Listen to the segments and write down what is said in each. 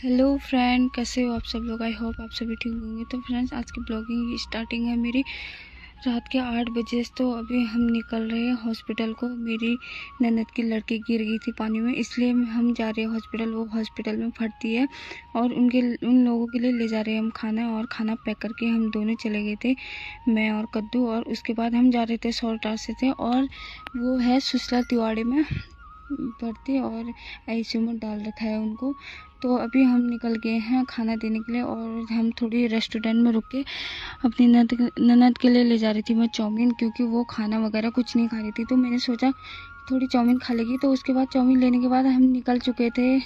Hello friend, कैसे हो आप सब लोग। आई होप आप सभी ठीक होंगे। तो फ्रेंड्स, आज की ब्लॉगिंग की स्टार्टिंग है मेरी रात के 8 बजे। तो अभी हम निकल रहे हैं हॉस्पिटल को। मेरी ननद की लड़की गिर गई थी पानी में, इसलिए हम जा रहे हैं हॉस्पिटल। वो हॉस्पिटल में भर्ती है और उन लोगों के लिए ले जा रहे हैं हम खाना। और खाना पैक करके हम दोनों चले गए थे, मैं और कद्दू। और उसके बाद हम जा रहे थे सौराठ से थे, और वो है सुसला तिवाड़ी में भर्ती और आईसीयू में डाल रखा है उनको। तो अभी हम निकल गए हैं खाना देने के लिए, और हम थोड़ी रेस्टोरेंट में रुक के अपनी ननद के लिए ले जा रही थी मैं चाउमीन, क्योंकि वो खाना वगैरह कुछ नहीं खा रही थी। तो मैंने सोचा थोड़ी चाउमीन खा लेगी। तो उसके बाद चाउमीन लेने के बाद हम निकल चुके थे,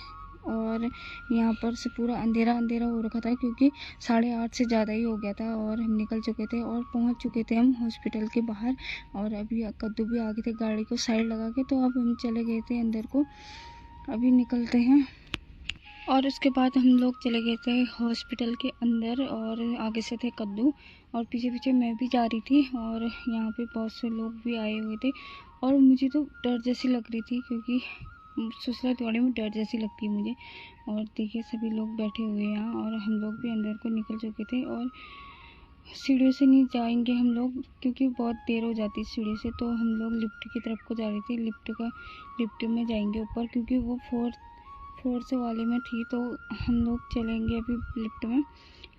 और यहाँ पर से पूरा अंधेरा अंधेरा हो रखा था, क्योंकि 8:30 से ज़्यादा ही हो गया था। और हम निकल चुके थे और पहुँच चुके थे हम हॉस्पिटल के बाहर। और अभी कद्दू भी आ गए थे गाड़ी को साइड लगा के। तो अब हम चले गए थे अंदर को, अभी निकलते हैं। और उसके बाद हम लोग चले गए थे हॉस्पिटल के अंदर, और आगे से थे कद्दू और पीछे पीछे मैं भी जा रही थी। और यहाँ पे बहुत से लोग भी आए हुए थे, और मुझे तो डर जैसी लग रही थी, क्योंकि सुसरा तिवाड़ी में डर जैसी लगती है मुझे। और देखिए सभी लोग बैठे हुए हैं यहाँ, और हम लोग भी अंदर को निकल चुके थे। और सीढ़ियों से नहीं जाएंगे हम लोग, क्योंकि बहुत देर हो जाती है सीढ़ी से। तो हम लोग लिफ्ट की तरफ को जा रहे थे। लिफ्ट में जाएंगे ऊपर, क्योंकि वो फोर्थ वाले में थी। तो हम लोग चलेंगे अभी लिफ्ट में,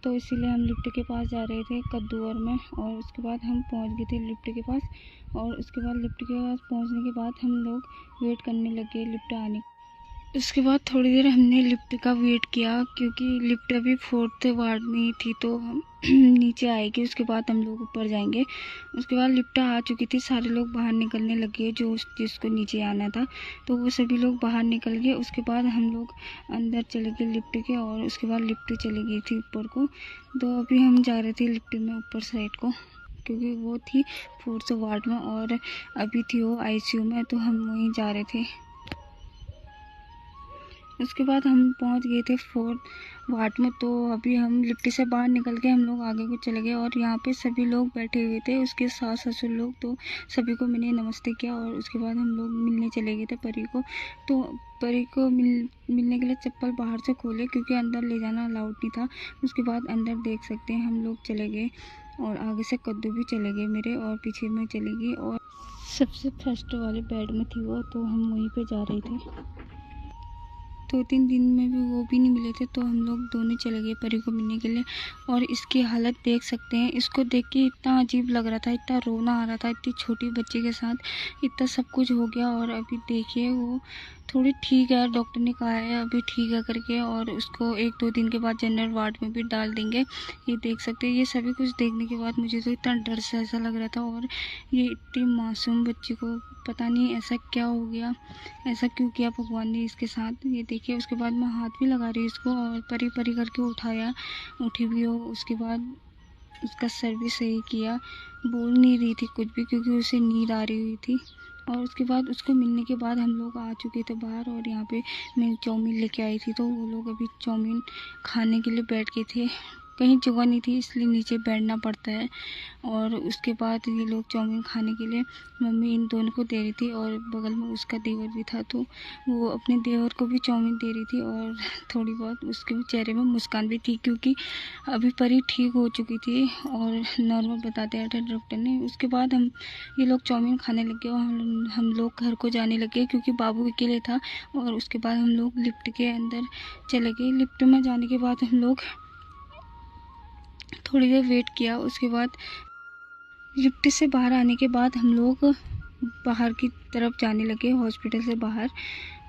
तो इसीलिए हम लिफ्ट के पास जा रहे थे कद्दू और मैं। और उसके बाद हम पहुंच गए थे लिफ्ट के पास। और उसके बाद लिफ्ट के पास पहुंचने के बाद हम लोग वेट करने लगे लिफ्ट आने। उसके बाद थोड़ी देर हमने लिफ्ट का वेट किया, क्योंकि लिफ्ट अभी 4th वार्ड में ही थी, तो हम नीचे आएगी। उसके बाद हम लोग ऊपर जाएंगे। उसके बाद लिफ्ट आ चुकी थी, सारे लोग बाहर निकलने लगे जो जिसको नीचे आना था। तो वो सभी लोग बाहर निकल गए। उसके बाद हम लोग अंदर चले गए लिफ्ट के, और उसके बाद लिफ्ट चली गई थी ऊपर को। तो अभी हम जा रहे थे लिफ्ट में ऊपर साइड को, क्योंकि वो थी 4th वार्ड में, और अभी थी वो आईसीयू में। तो हम वहीं जा रहे थे। उसके बाद हम पहुंच गए थे 4th वार्ड में। तो अभी हम लिफ्ट से बाहर निकल के हम लोग आगे को चले गए, और यहाँ पे सभी लोग बैठे हुए थे, उसके सास ससुर लोग। तो सभी को मैंने नमस्ते किया, और उसके बाद हम लोग मिलने चले गए थे परी को। तो परी को मिलने के लिए चप्पल बाहर से खोले, क्योंकि अंदर ले जाना अलाउड नहीं था। उसके बाद अंदर देख सकते हैं हम लोग चले गए, और आगे से कद्दू भी चले गए मेरे, और पीछे में चली गई। और सबसे फर्स्ट वाले बेड में थी वो, तो हम वहीं पर जा रहे थे। 2-3 दिन में भी वो भी नहीं मिले थे, तो हम लोग दोनों चले गए परी को मिलने के लिए। और इसकी हालत देख सकते हैं। इसको देख के इतना अजीब लग रहा था, इतना रोना आ रहा था, इतनी छोटी बच्ची के साथ इतना सब कुछ हो गया। और अभी देखिए वो थोड़ी ठीक है, डॉक्टर ने कहा है अभी ठीक है करके, और उसको 1-2 दिन के बाद जनरल वार्ड में भी डाल देंगे। ये देख सकते हैं। ये सभी कुछ देखने के बाद मुझे तो इतना डर सा ऐसा लग रहा था। और ये इतनी मासूम बच्ची को पता नहीं ऐसा क्या हो गया, ऐसा क्यों किया भगवान ने इसके साथ। ये देखिए, उसके बाद मैं हाथ भी लगा रही इसको, और परी परी करके उठाया, उठी भी हो। उसके बाद उसका सर भी सही किया। बोल नहीं रही थी कुछ भी, क्योंकि उसे नींद आ रही हुई थी। और उसके बाद उसको मिलने के बाद हम लोग आ चुके थे बाहर, और यहाँ पे मैं चाउमीन लेके आई थी। तो वो लोग अभी चाउमीन खाने के लिए बैठ गए थे। कहीं जगह नहीं थी, इसलिए नीचे बैठना पड़ता है। और उसके बाद ये लोग चाउमीन खाने के लिए मम्मी इन दोनों को दे रही थी, और बगल में उसका देवर भी था, तो वो अपने देवर को भी चाउमीन दे रही थी। और थोड़ी बहुत उसके चेहरे में मुस्कान भी थी, क्योंकि अभी परी ठीक हो चुकी थी और नॉर्मल बता दिया था डॉक्टर ने। उसके बाद ये लोग चाउमीन खाने लगे, और हम लोग घर को जाने लगे, क्योंकि बाबू अकेले था। और उसके बाद हम लोग लिफ्ट के अंदर चले गए। लिफ्ट में जाने के बाद हम लोग थोड़ी देर वेट किया। उसके बाद लिफ्ट से बाहर आने के बाद हम लोग बाहर की तरफ जाने लगे, हॉस्पिटल से बाहर।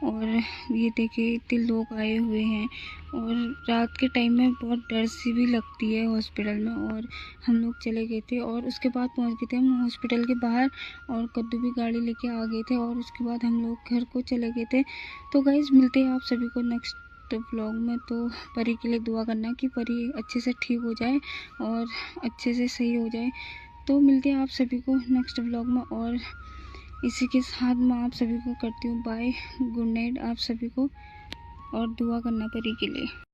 और ये देखिए इतने लोग आए हुए हैं, और रात के टाइम में बहुत डर सी भी लगती है हॉस्पिटल में। और हम लोग चले गए थे, और उसके बाद पहुंच गए थे हम हॉस्पिटल के बाहर, और कद्दू भी गाड़ी लेके आ गए थे। और उसके बाद हम लोग घर को चले गए थे। तो गाइस, मिलते हैं आप सभी को नेक्स्ट ब्लॉग में। तो परी के लिए दुआ करना कि परी अच्छे से ठीक हो जाए और अच्छे से सही हो जाए। तो मिलते हैं आप सभी को नेक्स्ट ब्लॉग में, और इसी के साथ मैं आप सभी को करती हूँ बाय, गुड नाइट आप सभी को, और दुआ करना परी के लिए।